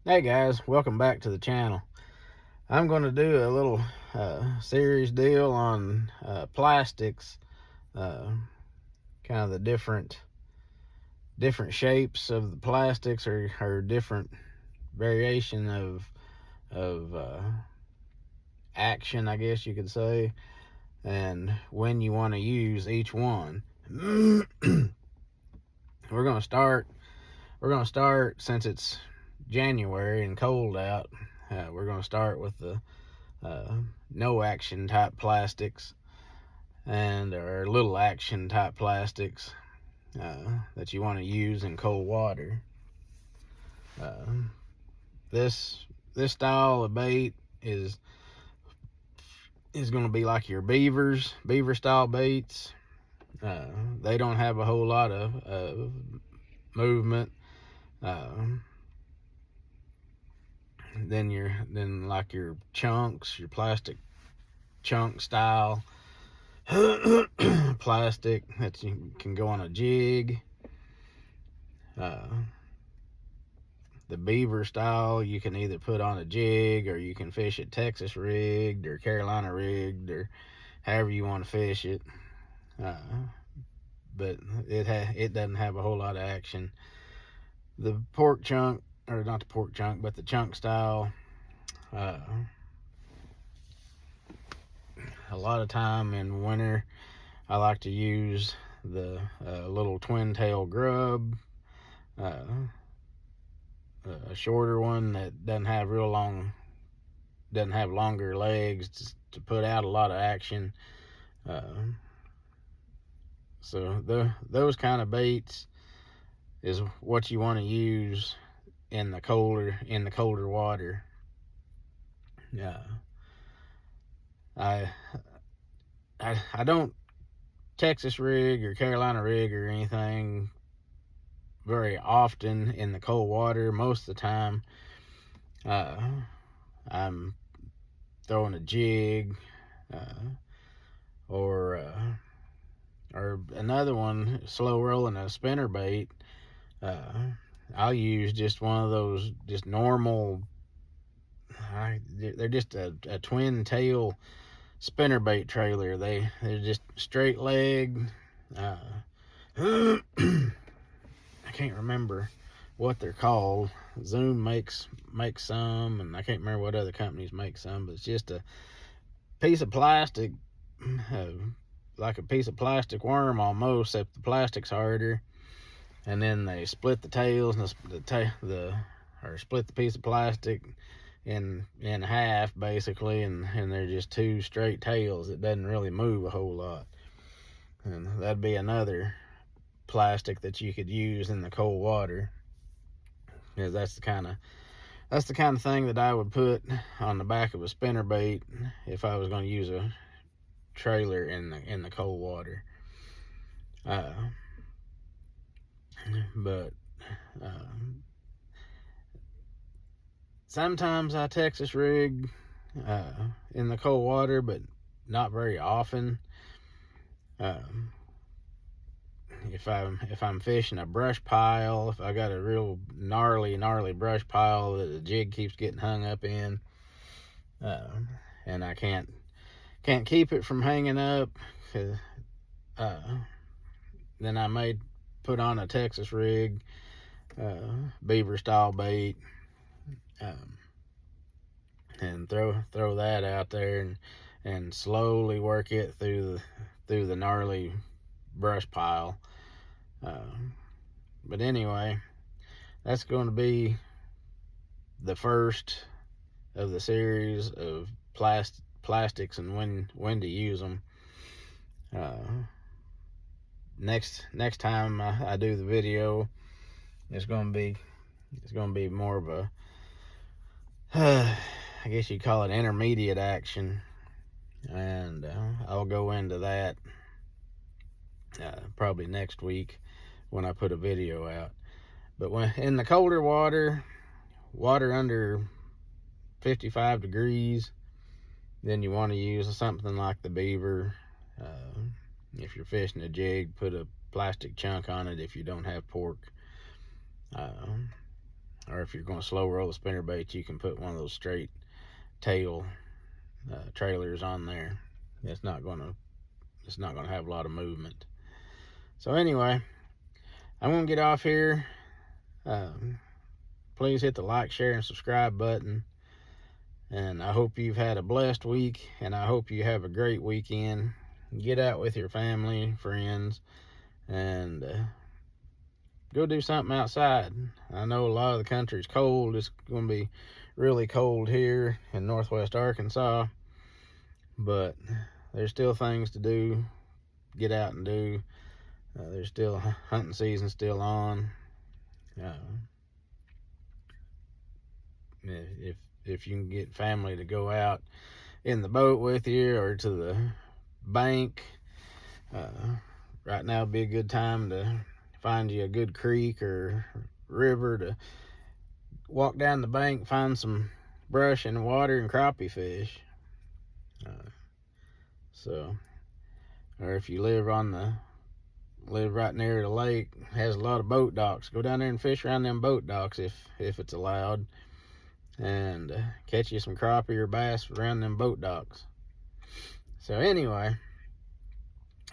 Hey guys, welcome back to the channel. I'm going to do a little series deal on plastics, uh, kind of the different shapes of the plastics, or different variation of action, I guess you could say, and when you want to use each one. we're going to start. We're going to start since it's January and cold out. We're going to start with the no action type plastics and or little action type plastics that you want to use in cold water. Uh, this style of bait is going to be like your beaver style baits. Uh, they don't have a whole lot of movement. Uh, then like your chunks, your plastic chunk style plastic that you can go on a jig. Uh, the beaver style you can either put on a jig or you can fish it Texas rigged or Carolina rigged or however you want to fish it. Uh, but it doesn't have a whole lot of action. The pork chunk, or not the pork chunk, but the chunk style. Uh, a lot of time in winter, I like to use the little twin tail grub, uh, a shorter one that doesn't have longer legs to put out a lot of action. Uh, so those kind of baits is what you want to use in the colder water. Uh, I, I don't Texas rig or Carolina rig or anything very often in the cold water. Most of the time, uh, I'm throwing a jig, uh, or another one, slow rolling a spinner bait. Uh, I'll use just one of those, just normal. They're just a twin tail spinner bait trailer. They're just straight leg. Uh, I can't remember what they're called. Zoom makes some, and I can't remember what other companies make some. But it's just a piece of plastic, uh, like a piece of plastic worm almost, except the plastic's harder. And then they split the tails and or split the piece of plastic in half basically, and they're just two straight tails. It doesn't really move a whole lot, and that'd be another plastic that you could use in the cold water, because that's the kind of thing that I would put on the back of a spinner bait if I was going to use a trailer in the cold water. Uh, but uh, sometimes I Texas rig in the cold water, but not very often. Um, if I'm fishing a brush pile, if I got a real gnarly brush pile that the jig keeps getting hung up in, uh, and I can't keep it from hanging up, uh, then I may put on a Texas rig, beaver style bait, um, and throw that out there and slowly work it through the gnarly brush pile. But anyway, that's going to be the first of the series of plastics and when to use them. Uh, next time I do the video, it's going to be more of a I guess you'd call it intermediate action, and I'll go into that probably next week when I put a video out. But when in the colder water under 55 degrees, then you want to use something like the beaver. Uh, if you're fishing a jig, put a plastic chunk on it if you don't have pork. Uh, or if you're going to slow roll the spinnerbait, you can put one of those straight tail trailers on there. It's not going to have a lot of movement. So anyway, I'm going to get off here. Please hit the like, share, and subscribe button. And I hope you've had a blessed week, and I hope you have a great weekend. Get out with your family, friends, and go do something outside. I know a lot of the country's cold. It's going to be really cold here in northwest Arkansas, but there's still things to do. Get out and do. There's still hunting season still on. If you can get family to go out in the boat with you or to the bank, right now would be a good time to find you a good creek or river to walk down the bank, find some brush and water and crappie fish. Or if you live right near the lake, has a lot of boat docks, go down there and fish around them boat docks if it's allowed, and catch you some crappie or bass around them boat docks. So anyway,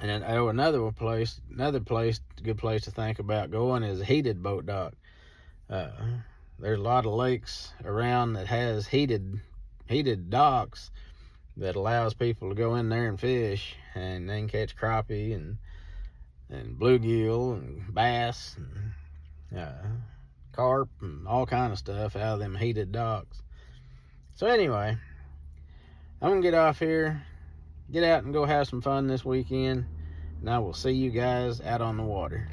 and then another good place to think about going is a heated boat dock. There's a lot of lakes around that has heated docks that allows people to go in there and fish, and they can catch crappie and bluegill and bass and carp and all kind of stuff out of them heated docks. So anyway, I'm gonna get off here, get out and go have some fun this weekend, and I will see you guys out on the water.